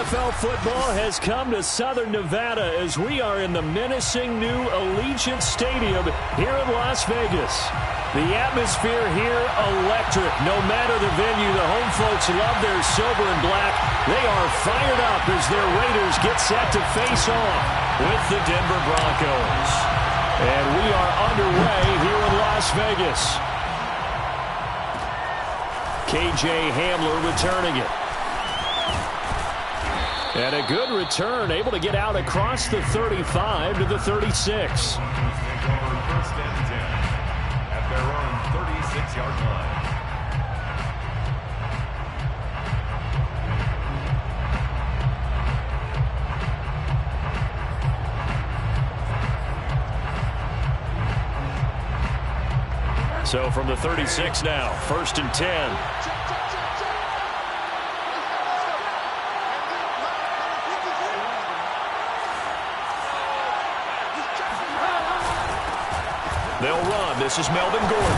NFL football has come to Southern Nevada as we are in the menacing new Allegiant Stadium here in Las Vegas. The atmosphere here, electric. No matter the venue, the home folks love their silver and black. They are fired up as their Raiders get set to face off with the Denver Broncos. And we are underway here in Las Vegas. KJ Hamler returning it. And a good return, able to get out across the 35 to the 36. First and 10 at their own 36-yard line. So from the 36 now, first and 10. They'll run. This is Melvin Gordon.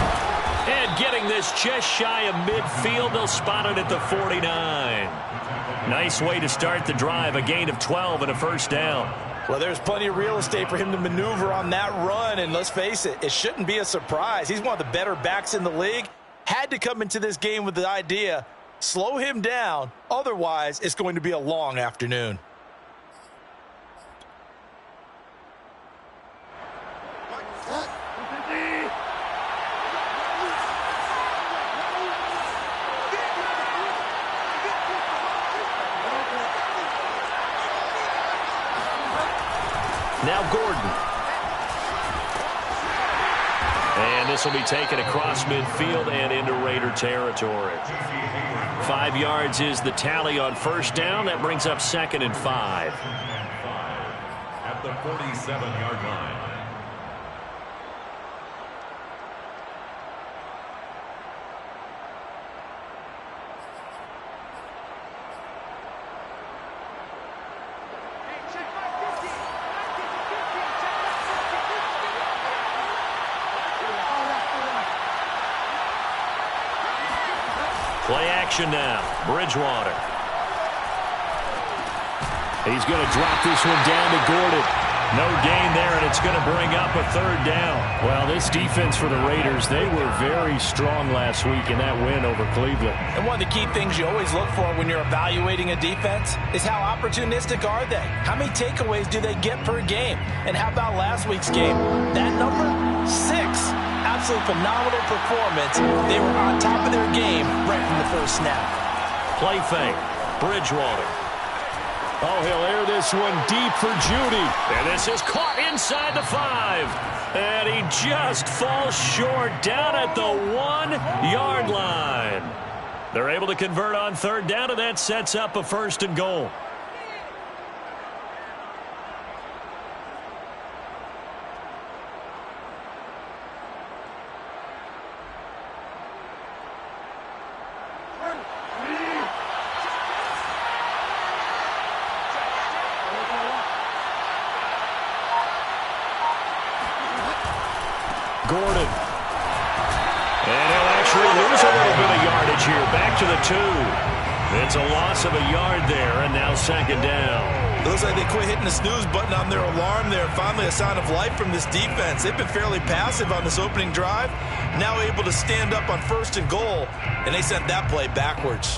And getting this just shy of midfield, they'll spot it at the 49. Nice way to start the drive, a gain of 12 and a first down. Well, there's plenty of real estate for him to maneuver on that run, and let's face it, it shouldn't be a surprise. He's one of the better backs in the league. Had to come into this game with the idea, slow him down, otherwise it's going to be a long afternoon. Now Gordon. And this will be taken across midfield and into Raider territory. 5 yards is the tally on first down. That brings up second and 5. At the 47-yard line. Play action now. Bridgewater. He's going to drop this one down to Gordon. No gain there, and it's going to bring up a third down. Well, this defense for the Raiders, they were very strong last week in that win over Cleveland. And one of the key things you always look for when you're evaluating a defense is how opportunistic are they? How many takeaways do they get per game? And how about last week's game? That number? 6. Absolutely phenomenal performance. They were on top of their game right from the first snap. Play fake. Bridgewater. Oh, he'll air this one deep for Judy. And this is caught inside the 5. And he just falls short down at the 1-yard line. They're able to convert on third down, and that sets up a first and goal. Gordon. And he'll actually lose a little bit of yardage here. Back to the 2. It's a loss of a yard there, and now second down. It looks like they quit hitting the snooze button on their alarm there. Finally a sign of life from this defense. They've been fairly passive on this opening drive. Now able to stand up on first and goal, and they sent that play backwards.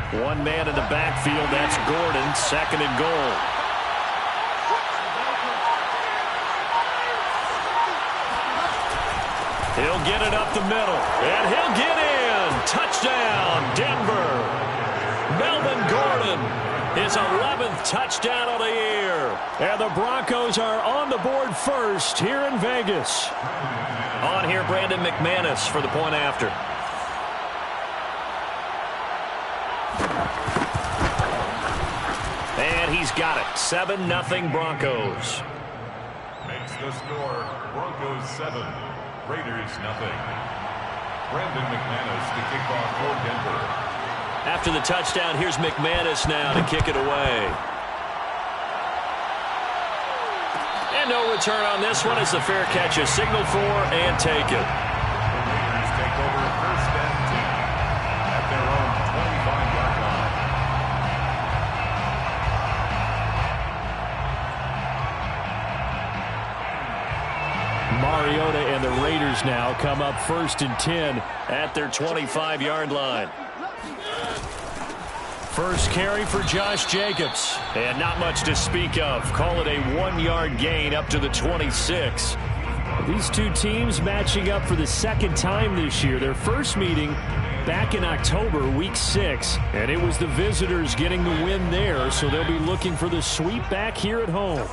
One man in the backfield, that's Gordon, second and goal. He'll get it up the middle, and he'll get in. Touchdown, Denver. Melvin Gordon, his 11th touchdown of the year. And the Broncos are on the board first here in Vegas. On here, Brandon McManus for the point after. And he's got it. 7-0 Broncos. Makes the score Broncos 7, Raiders 0. Brandon McManus to kick off for Denver. After the touchdown, here's McManus now to kick it away. no return on this one as the fair catch is signaled for and taken. The Raiders take over first and 10 at their own 25-yard line. Mariota and the Raiders now come up first and 10 at their 25-yard line. First carry for Josh Jacobs, and not much to speak of. Call it a 1-yard gain up to the 26. These two teams matching up for the second time this year. Their first meeting back in October, week 6, and it was the visitors getting the win there, so they'll be looking for the sweep back here at home.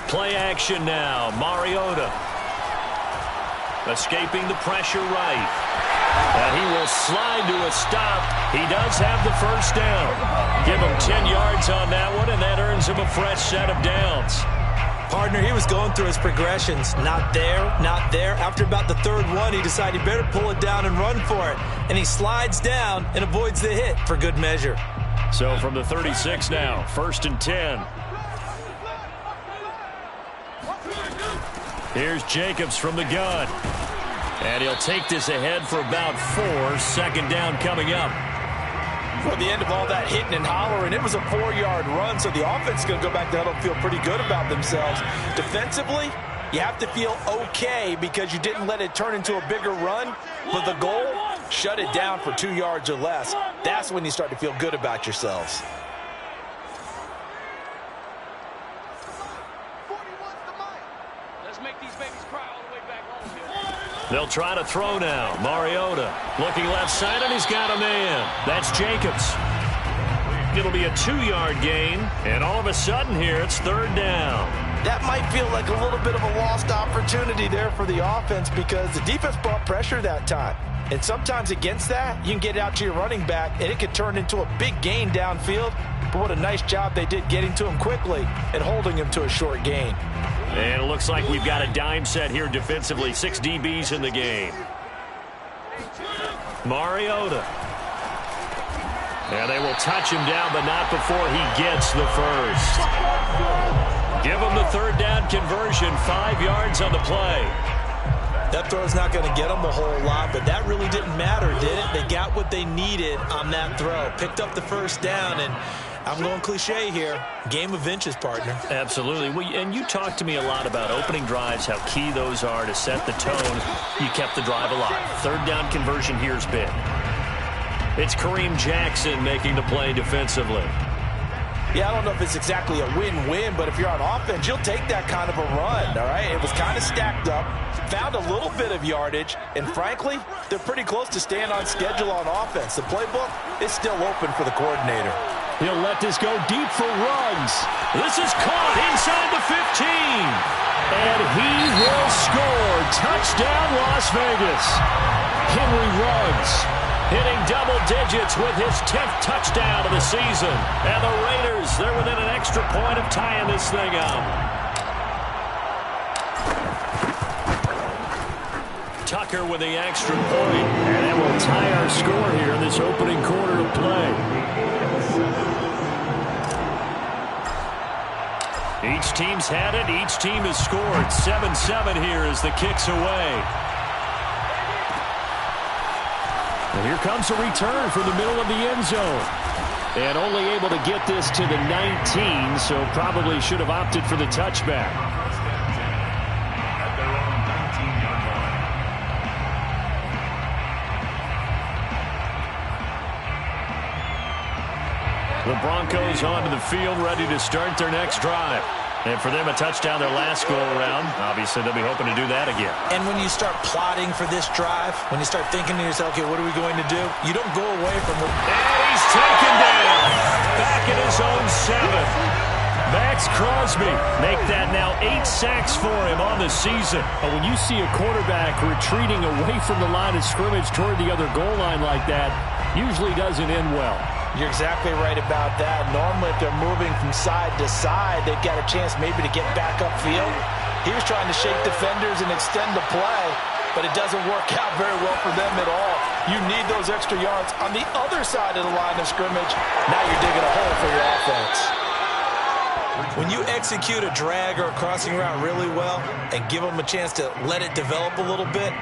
Play action now. Mariota escaping the pressure right. And he will slide to a stop. He does have the first down. Give him 10 yards on that one, and that earns him a fresh set of downs. Partner, he was going through his progressions. Not there, not there. After about the third one, he decided he better pull it down and run for it. And he slides down and avoids the hit for good measure. So from the 36 now, first and 10. Here's Jacobs from the gun. And he'll take this ahead for about 4. Second down coming up. For the end of all that hitting and hollering, it was a 4-yard run, so the offense is going to go back down and feel pretty good about themselves. Defensively, you have to feel okay because you didn't let it turn into a bigger run. But the goal, shut it down for 2 yards or less. That's when you start to feel good about yourselves. They'll try to throw now. Mariota looking left side, and he's got a man. That's Jacobs. It'll be a 2-yard gain, and all of a sudden here, it's third down. That might feel like a little bit of a lost opportunity there for the offense because the defense brought pressure that time. And sometimes against that, you can get it out to your running back, and it could turn into a big gain downfield. But what a nice job they did getting to him quickly and holding him to a short gain. And it looks like we've got a dime set here defensively. 6 DBs in the game. Mariota. And they will touch him down, but not before he gets the first. Give him the third down conversion. 5 yards on the play. That throw's not going to get them a whole lot, but that really didn't matter, did it? They got what they needed on that throw. Picked up the first down, and I'm going cliche here. Game of inches, partner. Absolutely. Well, and you talked to me a lot about opening drives, how key those are to set the tone. You kept the drive alive. Third down conversion here's big. It's Kareem Jackson making the play defensively. Yeah, I don't know if it's exactly a win-win, but if you're on offense, you'll take that kind of a run, all right? It was kind of stacked up, found a little bit of yardage, and frankly, they're pretty close to staying on schedule on offense. The playbook is still open for the coordinator. He'll let this go deep for Ruggs. This is caught inside the 15. And he will score. Touchdown, Las Vegas. Henry Ruggs hitting double digits with his 10th touchdown of the season. And the Raiders, they're within an extra point of tying this thing up. Tucker with the extra point. And that will tie our score here in this opening quarter of play. Each team's had it. Each team has scored. 7-7 here as the kick's away. And here comes a return from the middle of the end zone. And only able to get this to the 19, so probably should have opted for the touchback. At their own 19-yard line. The Broncos onto the field, ready to start their next drive. And for them, a touchdown their last go-around. Obviously, they'll be hoping to do that again. And when you start plotting for this drive, when you start thinking to yourself, okay, what are we going to do? You don't go away from the... And he's taken down. Back in his own 7. Max Crosby make that now 8 sacks for him on the season. But when you see a quarterback retreating away from the line of scrimmage toward the other goal line like that, usually doesn't end well. You're exactly right about that. Normally, if they're moving from side to side, they've got a chance maybe to get back upfield. He was trying to shake defenders and extend the play, but it doesn't work out very well for them at all. You need those extra yards on the other side of the line of scrimmage. Now you're digging a hole for your offense. When you execute a drag or a crossing route really well and give them a chance to let it develop a little bit,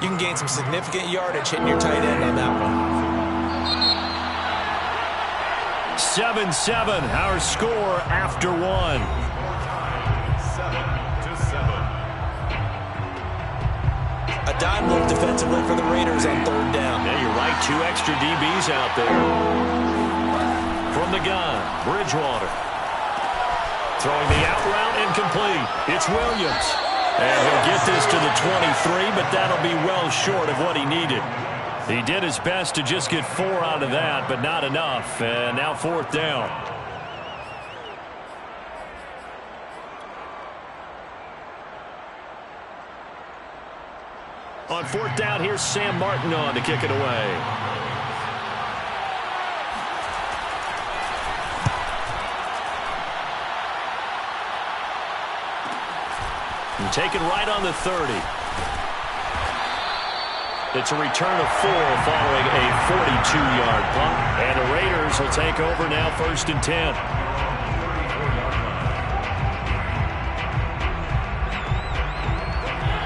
you can gain some significant yardage hitting your tight end on that one. 7-7, our score after one. 7-7. A dime look defensively for the Raiders on third down. Yeah, you're right. 2 extra DBs out there. From the gun, Bridgewater. Throwing the out route incomplete. It's Williams. And he'll get this to the 23, but that'll be well short of what he needed. He did his best to just get 4 out of that, but not enough. And now 4th down. On 4th down, here's Sam Martin on to kick it away. And taken right on the 30. It's a return of 4 following a 42-yard punt. And the Raiders will take over now 1st and 10.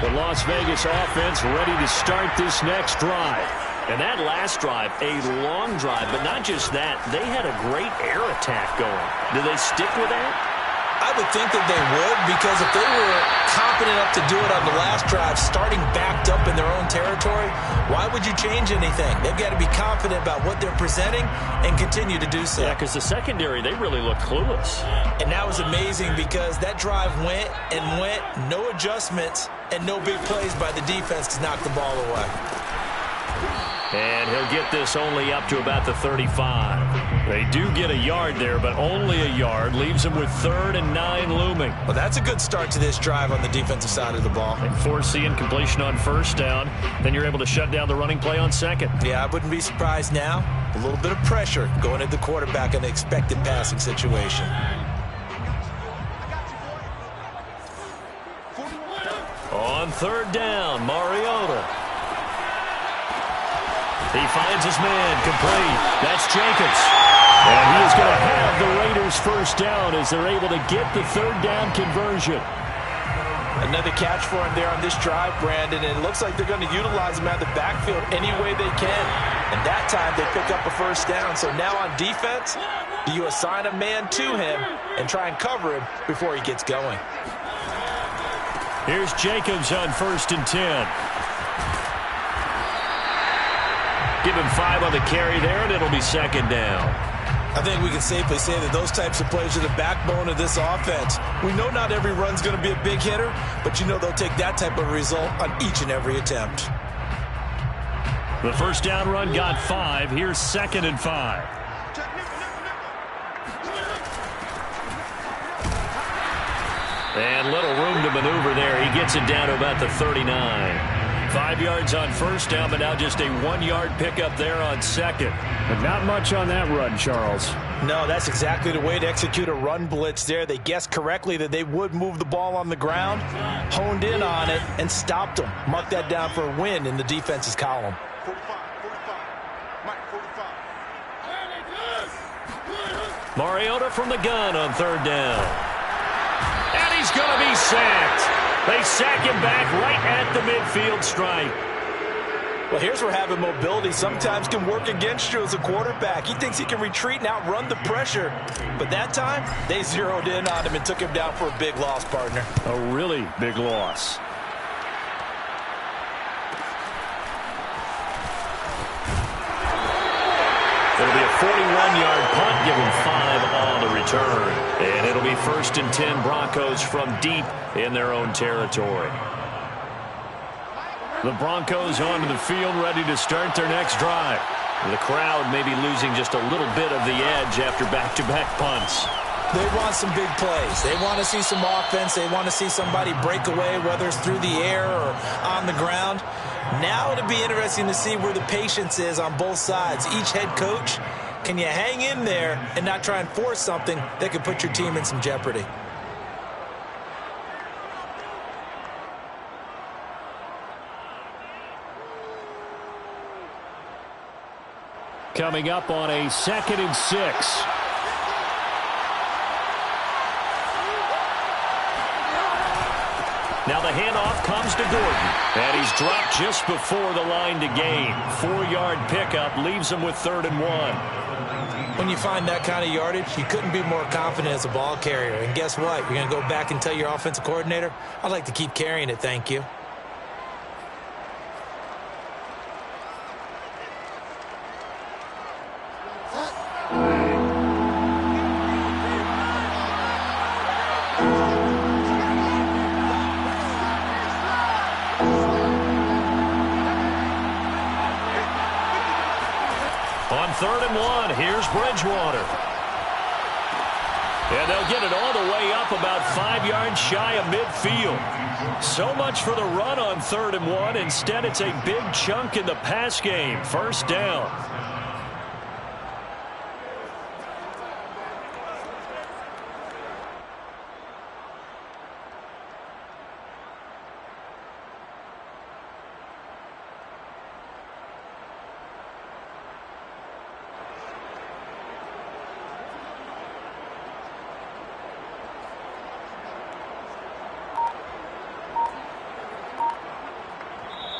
The Las Vegas offense ready to start this next drive. And that last drive, a long drive, but not just that. They had a great air attack going. Do they stick with that? I would think that they would, because if they were confident enough to do it on the last drive, starting backed up in their own territory, why would you change anything? They've got to be confident about what they're presenting and continue to do so. Yeah, because the secondary, they really look clueless. And that was amazing because that drive went and went, no adjustments, and no big plays by the defense to knock the ball away. And he'll get this only up to about the 35. They do get a yard there, but only a yard. Leaves them with 3rd and 9 looming. Well, that's a good start to this drive on the defensive side of the ball. And force the incompletion on 1st down. Then you're able to shut down the running play on 2nd. Yeah, I wouldn't be surprised now. A little bit of pressure going at the quarterback in the expected passing situation. On 3rd down, Mariota. He finds his man, complete. That's Jacobs. And he is going to have the Raiders 1st down as they're able to get the 3rd down conversion. Another catch for him there on this drive, Brandon, and it looks like they're going to utilize him out of the backfield any way they can. And that time they pick up a 1st down. So now on defense, do you assign a man to him and try and cover him before he gets going? Here's Jacobs on 1st and 10. Give him 5 on the carry there, and it'll be 2nd down. I think we can safely say that those types of plays are the backbone of this offense. We know not every run's going to be a big hitter, but you know they'll take that type of result on each and every attempt. The 1st down run got 5. Here's 2nd and 5. And little room to maneuver there. He gets it down to about the 39. 5 yards on 1st down, but now just a 1-yard pickup there on 2nd. But not much on that run, Charles. No, that's exactly the way to execute a run blitz there. They guessed correctly that they would move the ball on the ground, honed in on it, and stopped them. Mark that down for a win in the defense's column. 45. Mariota from the gun on 3rd down. And he's going to be sacked. They sack him back right at the midfield stripe. Well, here's where having mobility sometimes can work against you as a quarterback. He thinks he can retreat and outrun the pressure. But that time, they zeroed in on him and took him down for a big loss, partner. A really big loss. It'll be a 41-yard punt, give him 5 on the return. And it'll be 1st and 10 Broncos from deep in their own territory. The Broncos onto the field, ready to start their next drive. The crowd may be losing just a little bit of the edge after back-to-back punts. They want some big plays. They want to see some offense. They want to see somebody break away, whether it's through the air or on the ground. Now it'll be interesting to see where the patience is on both sides. Each head coach, can you hang in there and not try and force something that could put your team in some jeopardy? Coming up on a 2nd and 6. Now the handoff comes to Gordon. And he's dropped just before the line to gain. 4-yard pickup leaves him with 3rd and 1. When you find that kind of yardage, you couldn't be more confident as a ball carrier. And guess what? You're going to go back and tell your offensive coordinator, I'd like to keep carrying it, thank you. On 3rd and 1, here's Bridgewater. And they'll get it all the way up about 5 yards shy of midfield. So much for the run on 3rd and 1. Instead, it's a big chunk in the pass game. 1st down.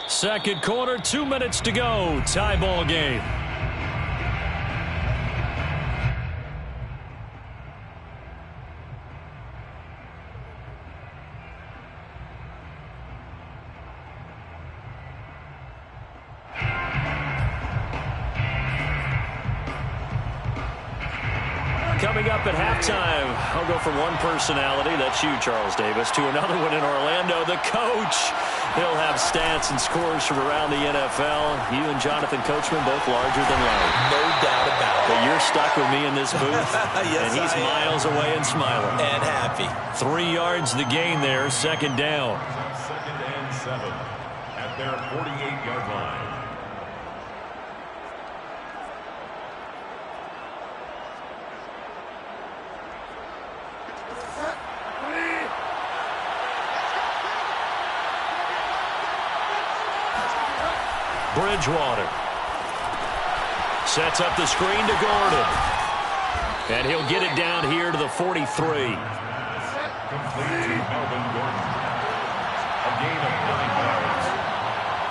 Second quarter, 2 minutes to go. Tie ball game. Coming up at halftime, I'll go from one personality, that's you, Charles Davis, to another one in Orlando, the coach. He'll have stats and scores from around the NFL. You and Jonathan Coachman both larger than life. No doubt about it. But you're stuck with me in this booth, yes, and he's miles away and smiling. And happy. 3 yards the gain there, 2nd down. 2nd and 7 at their 48-yard line. Bridgewater sets up the screen to Gordon. And he'll get it down here to the 43. Complete to Melvin Gordon. A gain of 9 yards.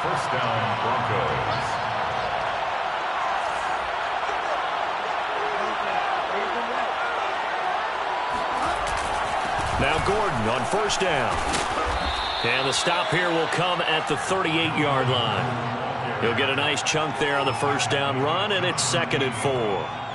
1st down, Broncos. Now Gordon on 1st down. And the stop here will come at the 38-yard line. He'll get a nice chunk there on the 1st down run, and it's 2nd and 4.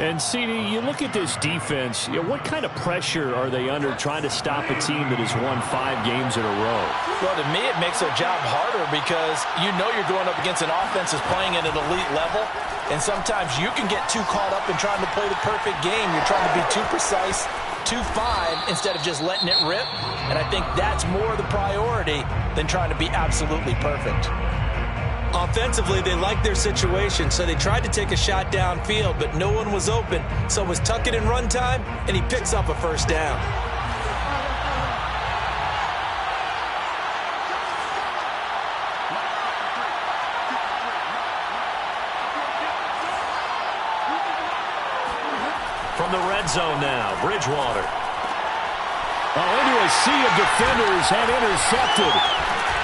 And, CD, you look at this defense, what kind of pressure are they under trying to stop a team that has won 5 games in a row? Well, to me, it makes their job harder because you know you're going up against an offense that's playing at an elite level, and sometimes you can get too caught up in trying to play the perfect game. You're trying to be too precise, too fine, instead of just letting it rip, and I think that's more the priority than trying to be absolutely perfect. Offensively, they liked their situation, so they tried to take a shot downfield, but no one was open. So it was tuck it in run time, and he picks up a 1st down. From the red zone now, Bridgewater. Into a sea of defenders and intercepted.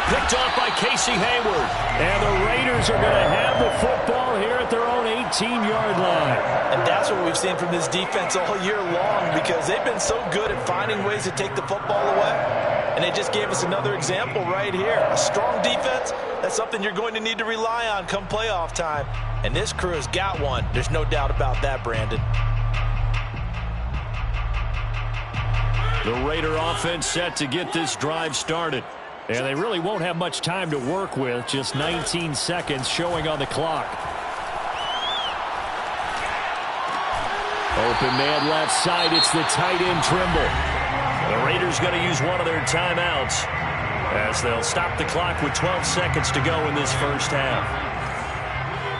Picked off by Casey Hayward. And the Raiders are going to have the football here at their own 18-yard line. And that's what we've seen from this defense all year long because they've been so good at finding ways to take the football away. And they just gave us another example right here. A strong defense, that's something you're going to need to rely on come playoff time. And this crew has got one. There's no doubt about that, Brandon. The Raider offense set to get this drive started. And they really won't have much time to work with. Just 19 seconds showing on the clock. Open man left side. It's the tight end Trimble. The Raiders going to use one of their timeouts as they'll stop the clock with 12 seconds to go in this 1st half.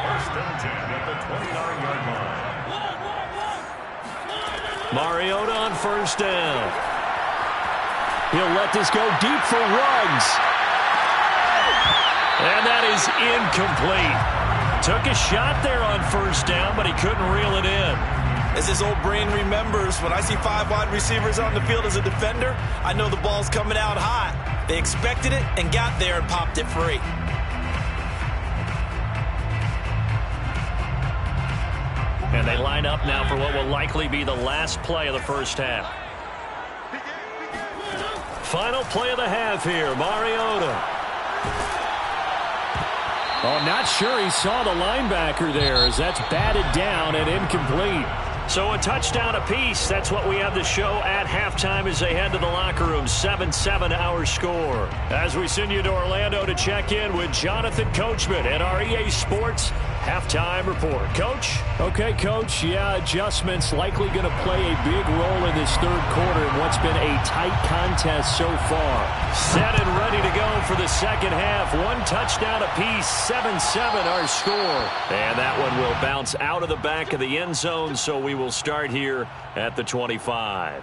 1st and 10 at the 29-yard line. Mariota on 1st down. He'll let this go deep for Ruggs. And that is incomplete. Took a shot there on 1st down, but he couldn't reel it in. As his old brain remembers, when I see 5 wide receivers on the field as a defender, I know the ball's coming out hot. They expected it and got there and popped it free. And they line up now for what will likely be the last play of the first half. Final play of the half here, Mariota. Oh, not sure he saw the linebacker there as that's batted down and incomplete. So a touchdown apiece. That's what we have to show at halftime as they head to the locker room. 7-7 our score. As we send you to Orlando to check in with Jonathan Coachman at our EA Sports Halftime Report. Coach? Okay, Coach. Yeah, adjustments likely going to play a big role in this third quarter in what's been a tight contest so far. Set and ready to go for the second half. One touchdown apiece. 7-7 our score. And that one will bounce out of the back of the end zone, so we will start here at the 25.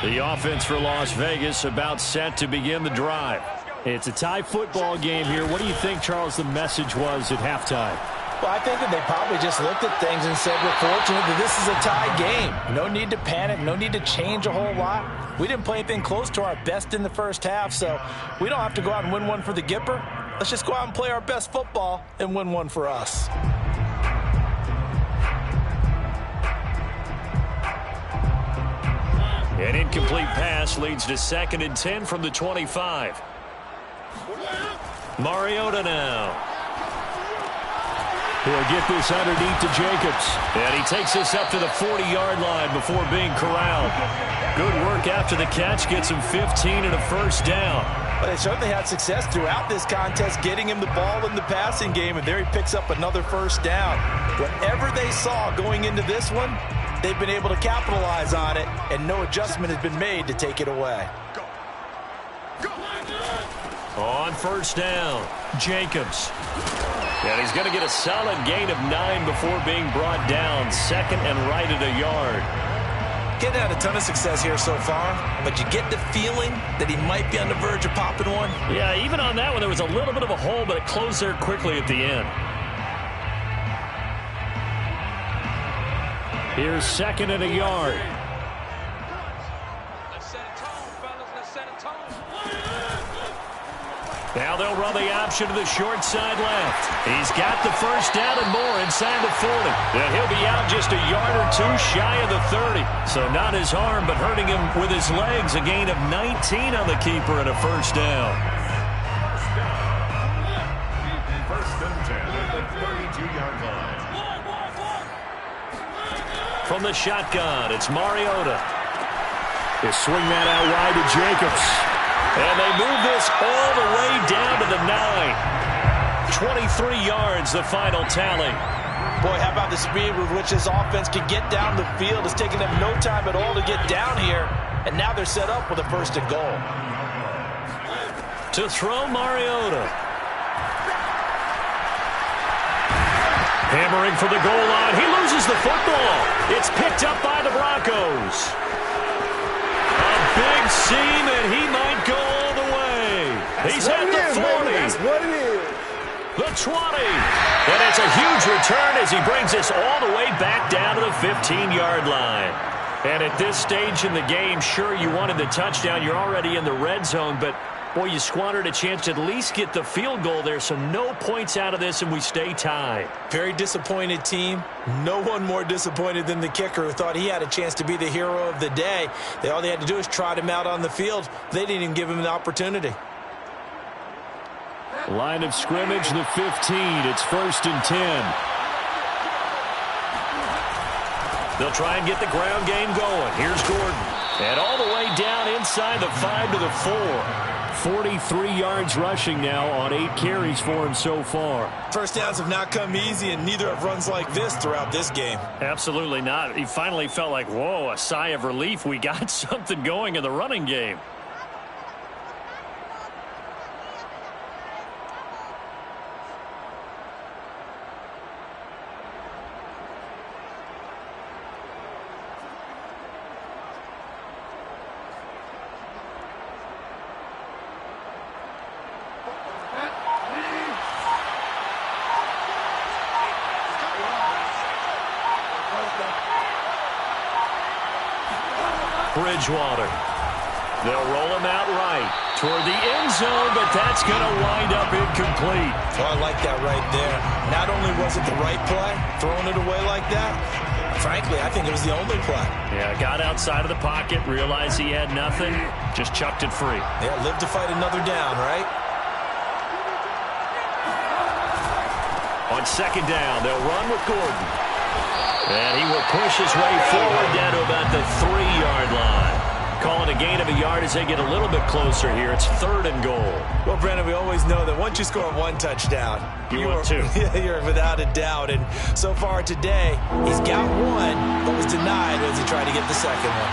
The offense for Las Vegas about set to begin the drive. It's a tie football game here. What do you think, Charles, the message was at halftime? Well, I think that they probably just looked at things and said, we're fortunate that this is a tie game. No need to panic. No need to change a whole lot. We didn't play anything close to our best in the first half, so we don't have to go out and win one for the Gipper. Let's just go out and play our best football and win one for us. An incomplete pass leads to 2nd and 10 from the 25. Mariota now. He'll get this underneath to Jacobs. And he takes this up to the 40-yard line before being corralled. Good work after the catch. Gets him 15 and a first down. But they certainly had success throughout this contest getting him the ball in the passing game, and there he picks up another first down. Whatever they saw going into this one, they've been able to capitalize on it, and no adjustment has been made to take it away. On first down, Jacobs. And he's going to get a solid gain of 9 before being brought down. 2nd and right at a yard. Getting had a ton of success here so far, but you get the feeling that he might be on the verge of popping one. Yeah, even on that one, there was a little bit of a hole, but it closed there quickly at the end. Here's 2nd and a yard. Now they'll run the option to the short side left. He's got the first down and more inside the 40. And he'll be out just a yard or two shy of the 30. So not his arm, but hurting him with his legs. A gain of 19 on the keeper and a first down. First and 10 at the 32-yard line. From the shotgun, it's Mariota. They swing that out wide to Jacobs. And they move this all the way down to the 9. 23 yards, the final tally. Boy, how about the speed with which this offense can get down the field? It's taken them no time at all to get down here. And now they're set up with a first and goal. To throw, Mariota. Hammering for the goal line. He loses the football. It's picked up by the Broncos. Big seam, and he might go all the way. He's at the 40. That's what it is. The 20. And it's a huge return as he brings us all the way back down to the 15-yard line. And at this stage in the game, sure, you wanted the touchdown. You're already in the red zone, but, boy, you squandered a chance to at least get the field goal there, so no points out of this, and we stay tied. Very disappointed team. No one more disappointed than the kicker who thought he had a chance to be the hero of the day. All they had to do is trot him out on the field. They didn't even give him the opportunity. Line of scrimmage, the 15. It's 1st and 10. They'll try and get the ground game going. Here's Gordon. And all the way down inside the 5 to the 4. 43 yards rushing now on 8 carries for him so far. First downs have not come easy, and neither have runs like this throughout this game. Absolutely not. He finally felt like, whoa, a sigh of relief. We got something going in the running game. Bridgewater. They'll roll him out right toward the end zone, but that's going to wind up incomplete. Oh, I like that right there. Not only was it the right play, throwing it away like that, frankly, I think it was the only play. Yeah, got outside of the pocket, realized he had nothing, just chucked it free. Yeah, live to fight another down, right? On second down, they'll run with Gordon. And he will push his way forward down to about the 3-yard line. Calling a gain of a yard as they get a little bit closer here. It's 3rd and goal. Well, Brandon, we always know that once you score 1 touchdown, you're 2. You're without a doubt. And so far today, he's got 1, but was denied as he tried to get the second one.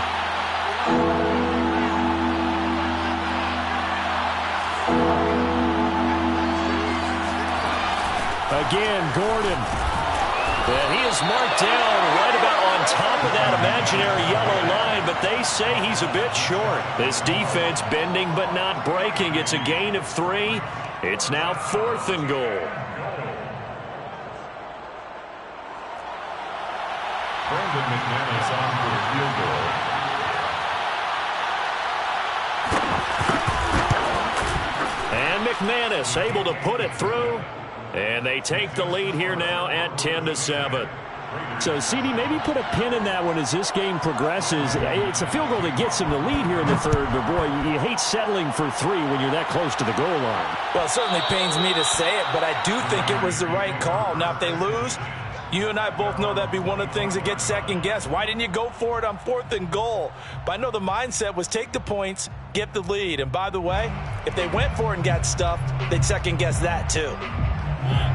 Again, Gordon. And he is marked down right about on top of that imaginary yellow line, but they say he's a bit short. This defense bending but not breaking. It's a gain of 3. It's now 4th and goal. Brandon McManus on for a field goal. And McManus able to put it through. And they take the lead here now at 10-7. So, CD, maybe put a pin in that one as this game progresses. It's a field goal that gets them the lead here in the 3rd, but, boy, you hate settling for 3 when you're that close to the goal line. Well, it certainly pains me to say it, but I do think it was the right call. Now, if they lose, you and I both know that'd be one of the things that gets second-guessed. Why didn't you go for it on 4th and goal? But I know the mindset was take the points, get the lead. And, by the way, if they went for it and got stuffed, they'd second-guess that, too.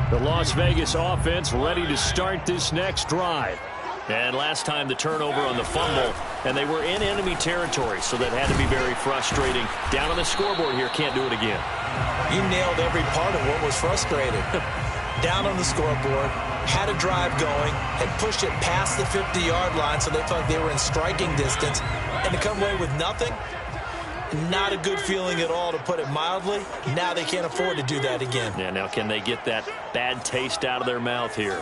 The Las Vegas offense ready to start this next drive. And last time the turnover on the fumble, and they were in enemy territory, so that had to be very frustrating. Down on the scoreboard here, can't do it again. You nailed every part of what was frustrating. Down on the scoreboard, had a drive going, had pushed it past the 50-yard line, so they thought they were in striking distance, and to come away with nothing, not a good feeling at all, to put it mildly. Now they can't afford to do that again. Yeah, now can they get that bad taste out of their mouth here?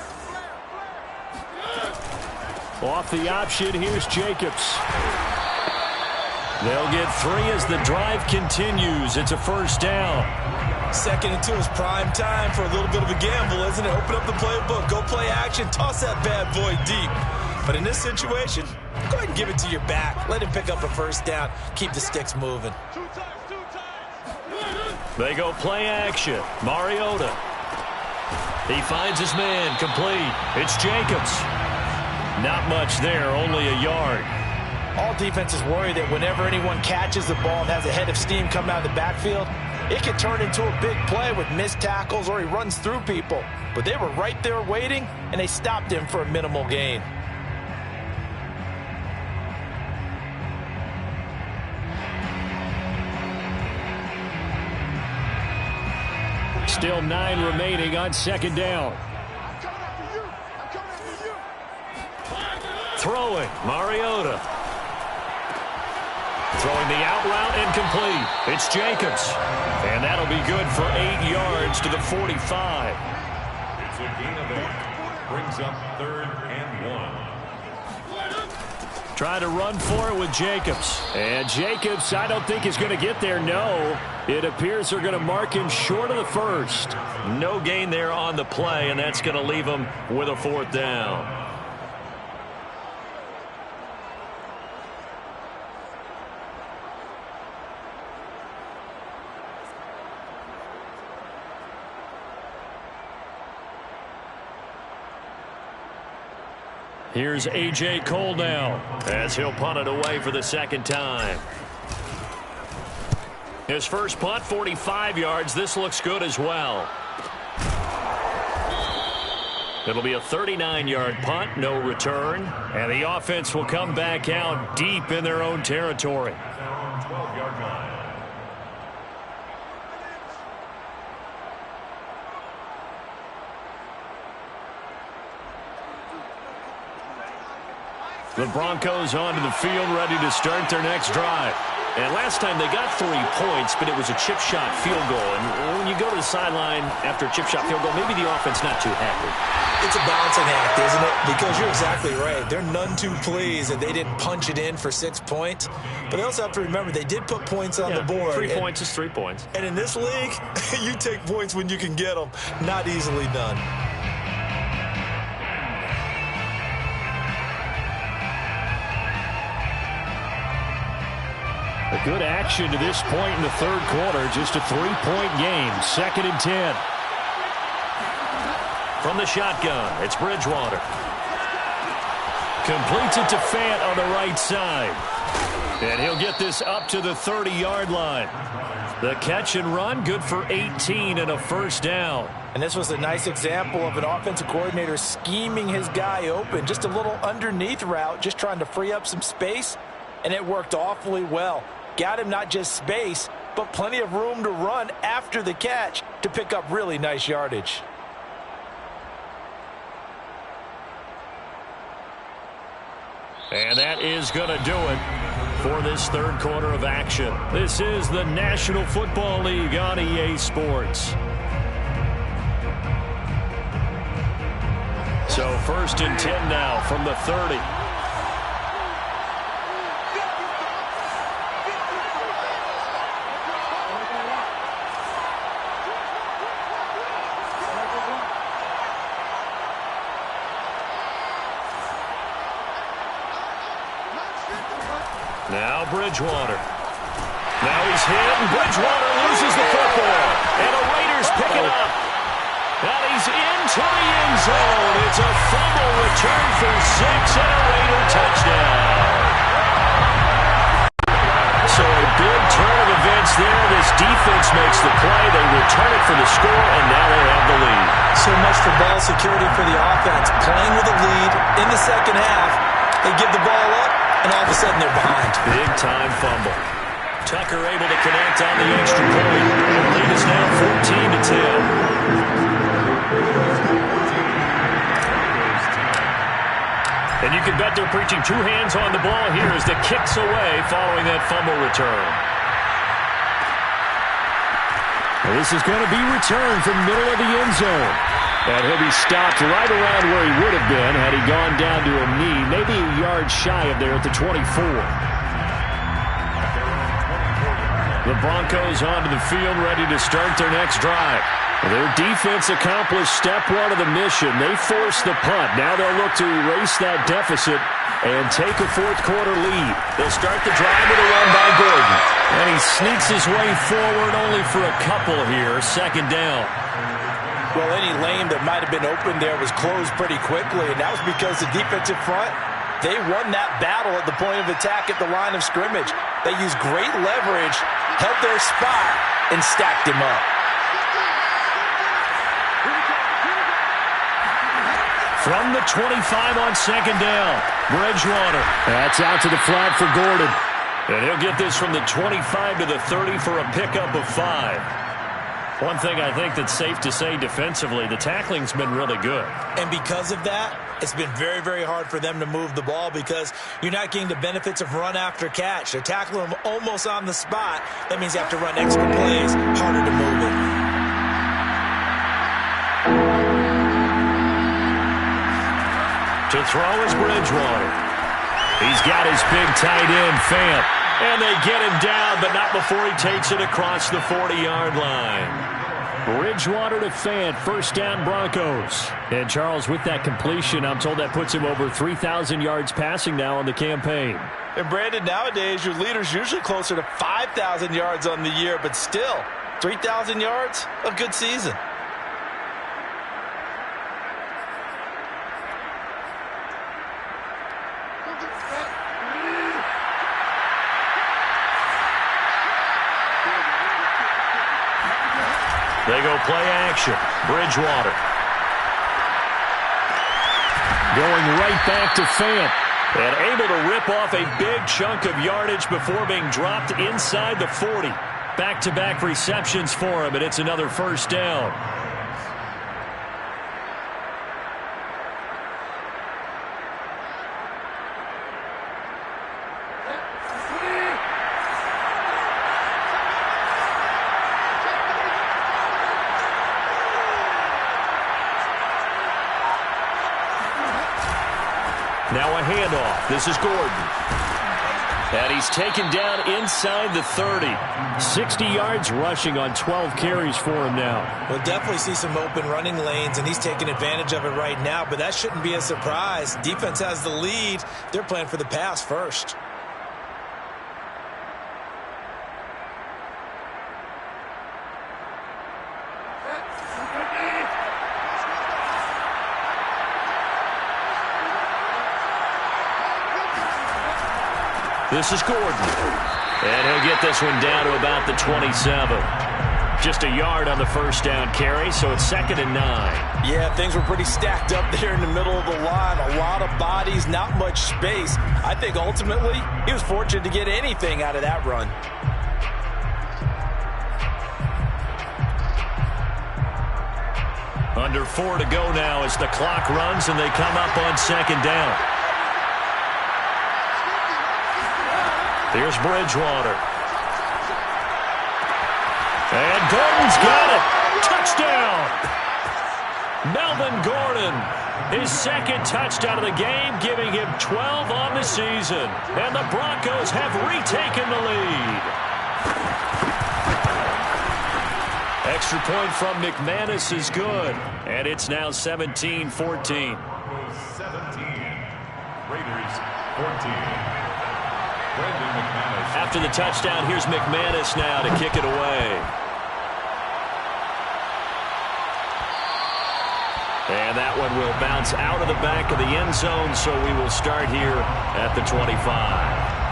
Off the option, here's Jacobs. They'll get 3 as the drive continues. It's a 1st down. 2nd and 2 is prime time for a little bit of a gamble, isn't it? Open up the playbook, go play action, toss that bad boy deep. But in this situation, go ahead and give it to your back. Let him pick up a 1st down. Keep the sticks moving. They go play action. Mariota. He finds his man complete. It's Jacobs. Not much there, only a yard. All defenses worry that whenever anyone catches the ball and has a head of steam coming out of the backfield, it can turn into a big play with missed tackles or he runs through people. But they were right there waiting, and they stopped him for a minimal gain. Still 9 remaining on 2nd down. Throwing, Mariota. Throwing the out route incomplete. It's Jacobs. And that'll be good for 8 yards to the 45. It's a gain of 8. Brings up 3rd and 1. Try to run for it with Jacobs. And Jacobs, I don't think is going to get there, no. It appears they're going to mark him short of the 1st. No gain there on the play, and that's going to leave him with a 4th down. Here's A.J. Cole now as he'll punt it away for the 2nd time. His first punt, 45 yards. This looks good as well. It'll be a 39-yard punt, no return. And the offense will come back out deep in their own territory. 12-yard line. The Broncos onto the field, ready to start their next drive. And last time they got 3 points, but it was a chip shot field goal. And when you go to the sideline after a chip shot field goal, maybe the offense not too happy. It's a balancing act, isn't it? Because you're exactly right. They're none too pleased that they didn't punch it in for 6 points. But they also have to remember they did put points on the board. 3 points is 3 points. And in this league, you take points when you can get them. Not easily done. A good action to this point in the third quarter. Just a 3-point game. 2nd and 10. From the shotgun, it's Bridgewater. Completes it to Fant on the right side. And he'll get this up to the 30-yard line. The catch and run, good for 18 and a first down. And this was a nice example of an offensive coordinator scheming his guy open. Just a little underneath route, just trying to free up some space. And it worked awfully well. Got him not just space, but plenty of room to run after the catch to pick up really nice yardage. And that is going to do it for this third quarter of action. This is the National Football League on EA Sports. So 1st and 10 now from the 30. Now Bridgewater. Now he's hit, and Bridgewater loses the football. And the Raiders pick it up. And he's into the end zone. It's a fumble return for 6 and a Raider touchdown. So a big turn of events there. This defense makes the play. They return it for the score, and now they have the lead. So much for ball security for the offense. Playing with a lead in the second half. They give the ball up. And all of a sudden, they're behind. Big-time fumble. Tucker able to connect on the extra point. And the lead is now 14-10. And you can bet they're preaching 2 hands on the ball here as the kick's away following that fumble return. And this is going to be returned from middle of the end zone. And he'll be stopped right around where he would have been had he gone down to a knee, maybe a yard shy of there at the 24. The Broncos onto the field ready to start their next drive. Their defense accomplished step 1 of the mission. They forced the punt. Now they'll look to erase that deficit and take a fourth quarter lead. They'll start the drive with a run by Gordon. And he sneaks his way forward only for a couple here. 2nd down. Well, any lane that might have been open there was closed pretty quickly, and that was because the defensive front, they won that battle at the point of attack at the line of scrimmage. They used great leverage, held their spot, and stacked him up. From the 25 on 2nd down, Bridgewater. That's out to the flat for Gordon. And he'll get this from the 25 to the 30 for a pickup of 5. One thing I think that's safe to say defensively, the tackling's been really good. And because of that, it's been very, very hard for them to move the ball because you're not getting the benefits of run after catch. They're tackling them almost on the spot. That means you have to run extra plays, harder to move it. To throw is Bridgewater. He's got his big tight end, Fant. And they get him down, but not before he takes it across the 40-yard line. Bridgewater to Fant, 1st down Broncos. And Charles, with that completion, I'm told that puts him over 3,000 yards passing now on the campaign. And Brandon, nowadays your leader's usually closer to 5,000 yards on the year, but still, 3,000 yards, a good season. They go play action. Bridgewater. Going right back to Fant. And able to rip off a big chunk of yardage before being dropped inside the 40. Back-to-back receptions for him, and it's another 1st down. Now a handoff. This is Gordon. And he's taken down inside the 30. 60 yards rushing on 12 carries for him now. We'll definitely see some open running lanes, and he's taking advantage of it right now, but that shouldn't be a surprise. Defense has the lead. They're playing for the pass first. This is Gordon. And he'll get this one down to about the 27. Just a yard on the first down carry, so it's 2nd and 9. Yeah, things were pretty stacked up there in the middle of the line. A lot of bodies, not much space. I think ultimately he was fortunate to get anything out of that run. Under 4 to go now as the clock runs and they come up on 2nd down. Here's Bridgewater. And Gordon's got it. Touchdown. Melvin Gordon, his 2nd touchdown of the game, giving him 12 on the season. And the Broncos have retaken the lead. Extra point from McManus is good. And it's now 17-14. 17. Raiders 14. After the touchdown, here's McManus now to kick it away. And that one will bounce out of the back of the end zone, so we will start here at the 25.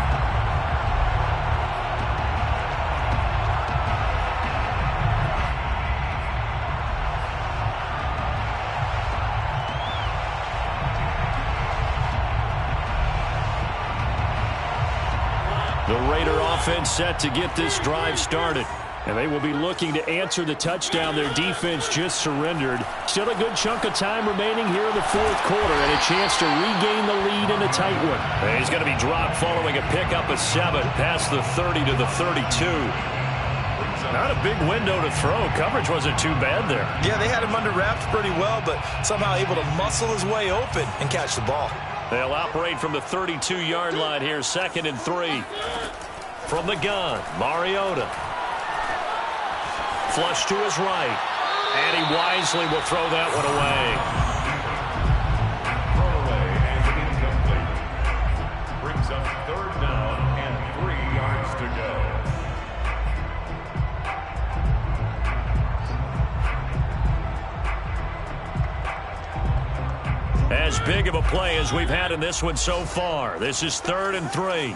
The Raider offense set to get this drive started. And they will be looking to answer the touchdown their defense just surrendered. Still a good chunk of time remaining here in the 4th quarter and a chance to regain the lead in a tight one. And he's going to be dropped following a pickup of 7 past the 30 to the 32. Not a big window to throw. Coverage wasn't too bad there. Yeah, they had him under wraps pretty well, but somehow able to muscle his way open and catch the ball. They'll operate from the 32-yard line here, 2nd and 3. From the gun, Mariota. Flush to his right. And he wisely will throw that one away. Throwaway and incomplete. Brings up 3rd down and 3 yards to go. As big of a play as we've had in this one so far. This is 3rd and 3.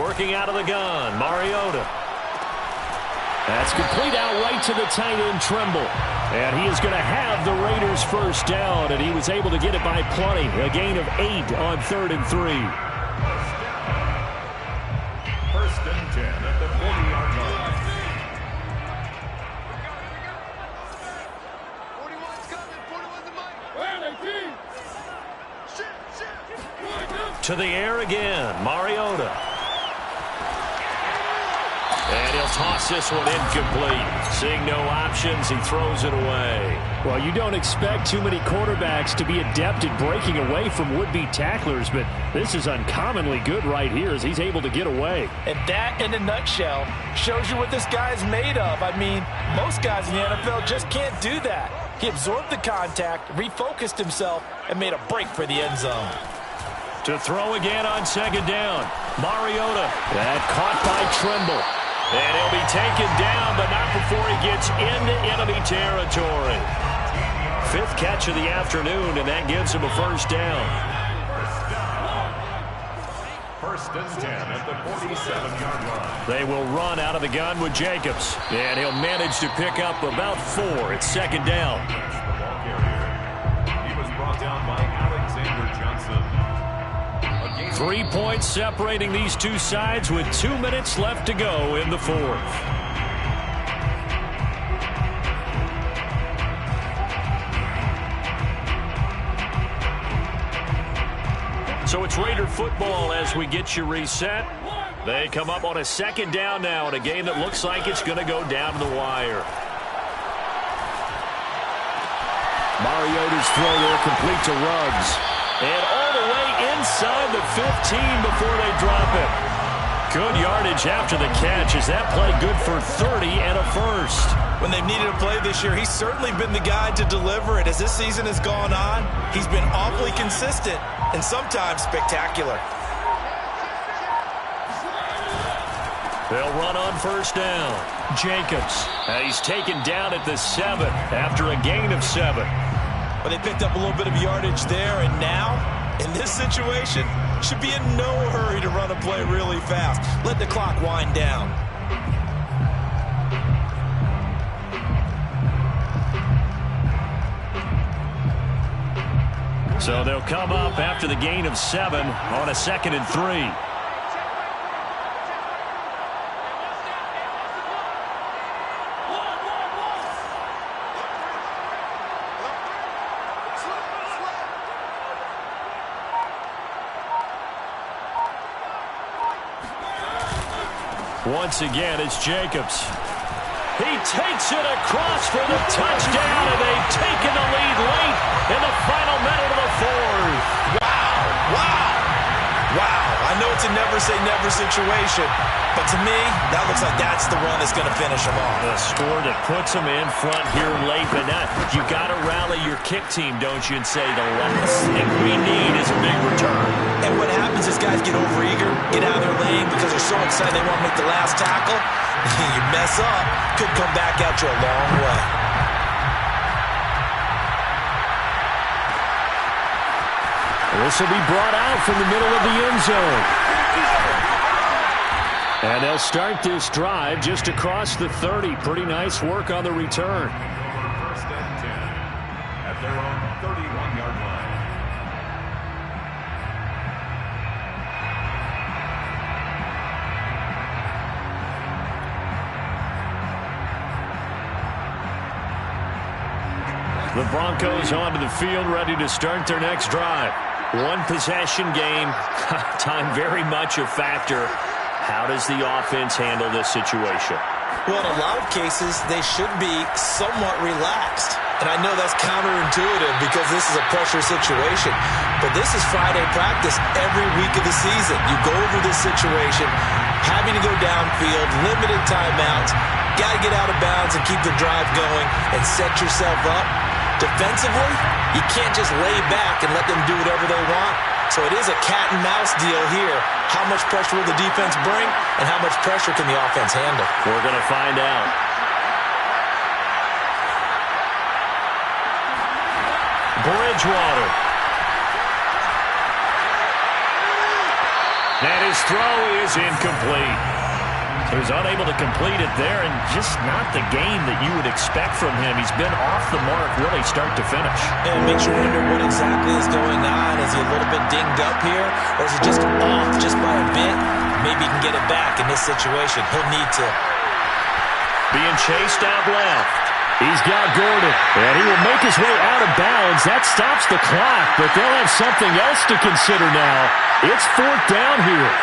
Working out of the gun, Mariota. That's complete out right to the tight end, Trimble. And he is going to have the Raiders' first down, and he was able to get it by plenty. A gain of 8 on 3rd and 3. First and 10 at the 40-yard line. 41's coming. 41's the mic. Where are they, team? Shit. To the air again, Mariota. And he'll toss this one incomplete. Seeing no options, he throws it away. Well, you don't expect too many quarterbacks to be adept at breaking away from would-be tacklers, but this is uncommonly good right here as he's able to get away. And that, in a nutshell, shows you what this guy's made of. I mean, most guys in the NFL just can't do that. He absorbed the contact, refocused himself, and made a break for the end zone. To throw again on 2nd down, Mariota. That caught by Trimble. And he'll be taken down, but not before he gets into enemy territory. 5th catch of the afternoon, and that gives him a first down. First and 10 at the 47-yard line. They will run out of the gun with Jacobs. And he'll manage to pick up about 4. It's 2nd down. The ball carrier. He was brought down by Alexander Johnson. 3 points separating these two sides with 2 minutes left to go in the 4th. So it's Raider football as we get you reset. They come up on a 2nd down now in a game that looks like it's going to go down to the wire. Mariota's throw there complete to Ruggs. And all the way inside the 15 before they drop it. Good yardage after the catch. Is that play good for 30 and a first? When they've needed a play this year, he's certainly been the guy to deliver it. As this season has gone on, he's been awfully consistent and sometimes spectacular. They'll run on first down. Jacobs. He's taken down at the 7 after a gain of 7. But they picked up a little bit of yardage there, and now, in this situation, should be in no hurry to run a play really fast. Let the clock wind down. So they'll come up after the gain of 7 on a 2nd and 3. Once again, it's Jacobs. He takes it across for the touchdown, and they've taken the lead late in the final minute of the 4th. Wow. I know it's a never-say-never situation, but to me, that looks like that's the run that's going to finish them off. The score that puts them in front here late, but now you got to rally your kick team, don't you, and say the last thing we need is a big return. And what happens is guys get overeager, get out of their lane because they're so excited they want to make the last tackle. You mess up, could come back at you a long way. This will be brought out from the middle of the end zone. And they'll start this drive just across the 30. Pretty nice work on the return. First and 10 at their own 31-yard line. The Broncos onto the field, ready to start their next drive. One possession game, time very much a factor. How does the offense handle this situation? Well, in a lot of cases, they should be somewhat relaxed. And I know that's counterintuitive because this is a pressure situation. But this is Friday practice every week of the season. You go over this situation, having to go downfield, limited timeouts, got to get out of bounds and keep the drive going and set yourself up. Defensively, you can't just lay back and let them do whatever they want. So it is a cat and mouse deal here. How much pressure will the defense bring, and how much pressure can the offense handle? We're going to find out. Bridgewater. And his throw is incomplete. He was unable to complete it there, and just not the game that you would expect from him. He's been off the mark really start to finish. And it makes you wonder what exactly is going on. Is he a little bit dinged up here, or is he just off just by a bit? Maybe he can get it back in this situation. He'll need to. Being chased out left. He's got Gordon, and he will make his way out of bounds. That stops the clock, but they'll have something else to consider now. It's 4th down here.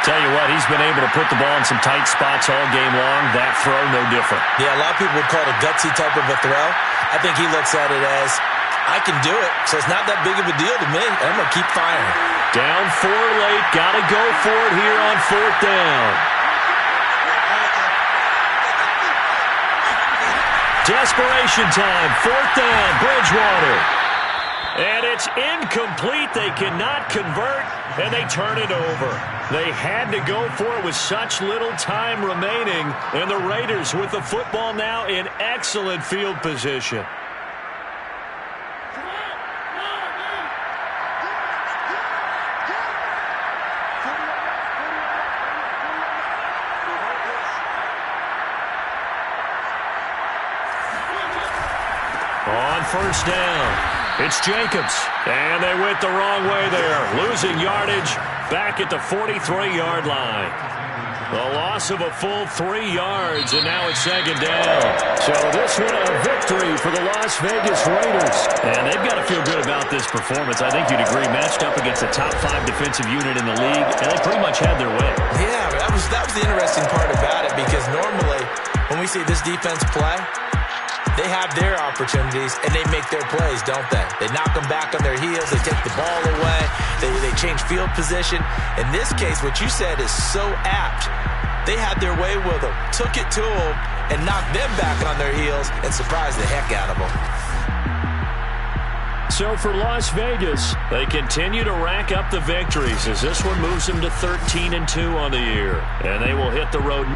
Tell you what, he's been able to put the ball in some tight spots all game long. That throw, no different. Yeah, a lot of people would call it a gutsy type of a throw. I think he looks at it as, I can do it, so it's not that big of a deal to me. I'm going to keep firing. Down 4 late. Got to go for it here on 4th down. Desperation time. 4th down, Bridgewater. And it's incomplete. They cannot convert, and they turn it over. They had to go for it with such little time remaining, and the Raiders with the football now in excellent field position. On first down. It's Jacobs, and they went the wrong way there, losing yardage back at the 43-yard line. The loss of a full 3 yards, and now it's 2nd down. So this one a victory for the Las Vegas Raiders. And they've got to feel good about this performance. I think you'd agree, matched up against a top 5 defensive unit in the league, and they pretty much had their way. Yeah, that was the interesting part about it, because normally when we see this defense play, They have their opportunities, and they make their plays, don't they? They knock them back on their heels. They take the ball away. They change field position. In this case, what you said is so apt. They had their way with them, took it to them, and knocked them back on their heels and surprised the heck out of them. So for Las Vegas, they continue to rack up the victories as this one moves them to 13-2 on the year. And they will hit the road